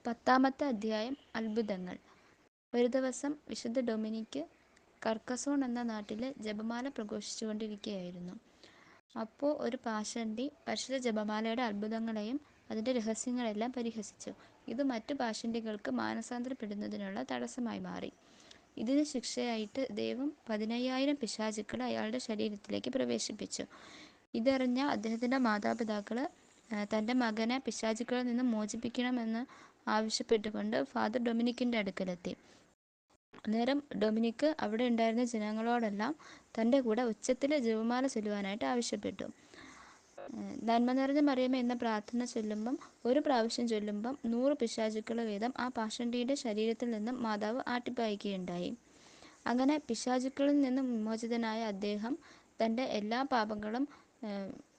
10-ാമത്തെ അധ്യായം. അത്ഭുതങ്ങൾ. ഒരു ദിവസം വിശുദ്ധ ഡൊമിനിക്ക് കർക്കസോൺ എന്ന നാട്ടിൽ ജപമാല പ്രഘോഷിച്ചുകൊണ്ടിരിക്കുകയായിരുന്നു. അപ്പോൾ ഒരു പാഷണ്ഡി പരിശുദ്ധ ജപമാലയുടെ അത്ഭുതങ്ങളെയും അതിൻ്റെ രഹസ്യങ്ങളെല്ലാം പരിഹസിച്ചു. ഇത് മറ്റു പാഷണ്ഡികൾക്ക് മാനസാന്തരപ്പെടുന്നതിനുള്ള തടസ്സമായി മാറി. ഇതിന് ശിക്ഷയായിട്ട് ദൈവം 15,000 പിശാചുക്കളെ അയാളുടെ ശരീരത്തിലേക്ക് പ്രവേശിപ്പിച്ചു. ഇതറിഞ്ഞ അദ്ദേഹത്തിൻ്റെ മാതാപിതാക്കൾ തൻ്റെ മകനെ പിശാചുക്കളിൽ നിന്ന് മോചിപ്പിക്കണമെന്ന് ആവശ്യപ്പെട്ടുകൊണ്ട് ഫാദർ ഡൊമിനിക്കിൻ്റെ അടുക്കലെത്തി. അന്നേരം ഡൊമിനിക്ക് അവിടെ ഉണ്ടായിരുന്ന ജനങ്ങളോടെല്ലാം തൻ്റെ കൂടെ ഉച്ചത്തിൽ ജപമാല ചൊല്ലുവാനായിട്ട് ആവശ്യപ്പെട്ടു. നന്മ നിറഞ്ഞ മറിയമേ എന്ന പ്രാർത്ഥന ചൊല്ലുമ്പം, ഒരു പ്രാവശ്യം ചൊല്ലുമ്പം 100 പിശാചുക്കൾ വീതം ആ പാഷണ്ഡിയുടെ ശരീരത്തിൽ നിന്നും മാതാവ് ആട്ടിപ്പായിക്കുകയുണ്ടായി. അങ്ങനെ പിശാചുക്കളിൽ നിന്നും വിമോചിതനായ അദ്ദേഹം തൻ്റെ എല്ലാ പാപങ്ങളും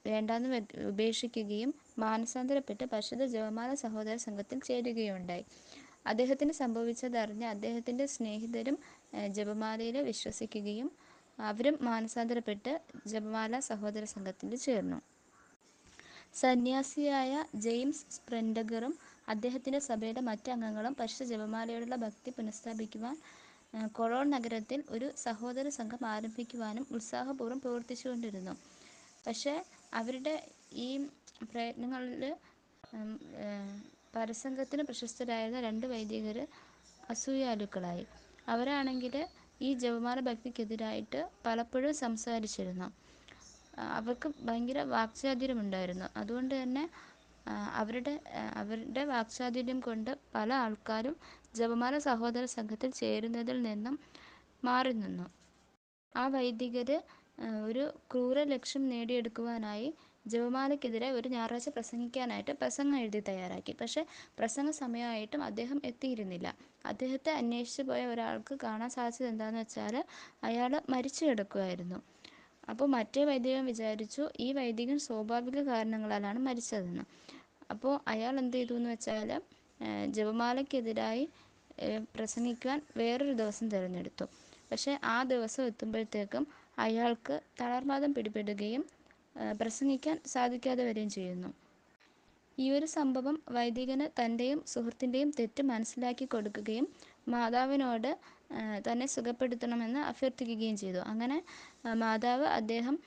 വേണ്ടാന്ന് ഉപേക്ഷിക്കുകയും മാനസാന്തരപ്പെട്ട് പരിശുദ്ധ ജപമാല സഹോദര സംഘത്തിൽ ചേരുകയുണ്ടായി. അദ്ദേഹത്തിന് സംഭവിച്ചതറിഞ്ഞ് അദ്ദേഹത്തിൻ്റെ സ്നേഹിതരും ജപമാലയിൽ വിശ്വസിക്കുകയും അവരും മാനസാന്തരപ്പെട്ട് ജപമാല സഹോദര സംഘത്തിൽ ചേർന്നു. സന്യാസിയായ ജെയിംസ് സ്പ്രെൻഡഗറും അദ്ദേഹത്തിൻ്റെ സഭയുടെ മറ്റംഗങ്ങളും പരിശുദ്ധ ജപമാലയോടുള്ള ഭക്തി പുനഃസ്ഥാപിക്കുവാൻ കൊളോൺ നഗരത്തിൽ ഒരു സഹോദര സംഘം ആരംഭിക്കുവാനും ഉത്സാഹപൂർവ്വം പ്രവർത്തിച്ചുകൊണ്ടിരുന്നു. പക്ഷേ അവരുടെ ഈ പ്രയത്നങ്ങളിൽ പരസംഘത്തിന് പ്രശസ്തരായിരുന്ന 2 വൈദികർ അസൂയാലുക്കളായി. അവരാണെങ്കിൽ ഈ ജപമാല ഭക്തിക്കെതിരായിട്ട് പലപ്പോഴും സംസാരിച്ചിരുന്നു. അവർക്ക് ഭയങ്കര വാക്ചാതുര്യമുണ്ടായിരുന്നു. അതുകൊണ്ട് തന്നെ അവരുടെ വാക്ചാതുര്യം കൊണ്ട് പല ആൾക്കാരും ജപമാല സഹോദര സംഘത്തിൽ ചേരുന്നതിൽ നിന്നും മാറി നിന്നു. ആ വൈദികർ ഒരു ക്രൂര ലക്ഷ്യം നേടിയെടുക്കുവാനായി ജപമാലയ്ക്കെതിരെ ഒരു ഞായറാഴ്ച പ്രസംഗിക്കാനായിട്ട് പ്രസംഗം എഴുതി തയ്യാറാക്കി. പക്ഷേ പ്രസംഗ സമയമായിട്ടും അദ്ദേഹം എത്തിയിരുന്നില്ല. അദ്ദേഹത്തെ അന്വേഷിച്ച് പോയ ഒരാൾക്ക് കാണാൻ സാധിച്ചത് എന്താണെന്ന് വെച്ചാൽ അയാൾ മരിച്ചു കിടക്കുമായിരുന്നു. അപ്പോൾ മറ്റേ വൈദികൻ വിചാരിച്ചു ഈ വൈദികൻ സ്വാഭാവിക കാരണങ്ങളാലാണ് മരിച്ചതെന്ന്. അപ്പോൾ അയാൾ എന്ത് ചെയ്തു എന്ന് വെച്ചാൽ ജപമാലയ്ക്കെതിരായി പ്രസംഗിക്കുവാൻ വേറൊരു ദിവസം തിരഞ്ഞെടുത്തു. പക്ഷേ ആ ദിവസം എത്തുമ്പോഴത്തേക്കും അയാൾക്ക് തളർവാദം പിടിപെടുകയും പ്രസംഗിക്കാൻ സാധിക്കാതെ വരികയും ചെയ്യുന്നു. ഈ ഒരു സംഭവം വൈദികന് തൻ്റെയും സുഹൃത്തിൻ്റെയും തെറ്റ് മനസ്സിലാക്കി കൊടുക്കുകയും മാതാവിനോട് തന്നെ സുഖപ്പെടുത്തണമെന്ന് അഭ്യർത്ഥിക്കുകയും ചെയ്തു. അങ്ങനെ മാതാവ് അദ്ദേഹം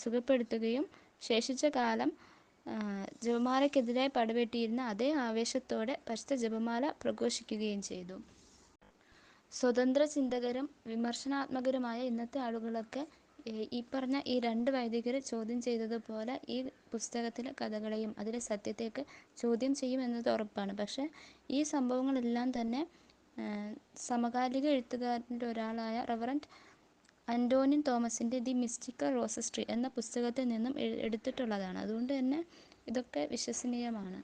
സുഖപ്പെടുത്തുകയും ശേഷിച്ച കാലം ജപമാലയ്ക്കെതിരായി പടവെട്ടിയിരുന്ന അതേ ആവേശത്തോടെ പരിശുദ്ധ ജപമാല പ്രഘോഷിക്കുകയും ചെയ്തു. സ്വതന്ത്ര ചിന്തകരും വിമർശനാത്മകരുമായ ഇന്നത്തെ ആളുകളൊക്കെ ഈ പറഞ്ഞ ഈ 2 വൈദികർ ചോദ്യം ചെയ്തതുപോലെ ഈ പുസ്തകത്തിലെ കഥകളെയും അതിലെ സത്യത്തെയൊക്കെ ചോദ്യം ചെയ്യുമെന്നത് ഉറപ്പാണ്. പക്ഷേ ഈ സംഭവങ്ങളെല്ലാം തന്നെ സമകാലിക എഴുത്തുകാരൻ്റെ ഒരാളായ റവറൻഡ് അന്റോണിൻ തോമസിൻ്റെ ദി മിസ്റ്റിക്കൽ റോസസ് ട്രീ എന്ന പുസ്തകത്തിൽ നിന്നും എടുത്തിട്ടുള്ളതാണ്. അതുകൊണ്ട് തന്നെ ഇതൊക്കെ വിശ്വസനീയമാണ്.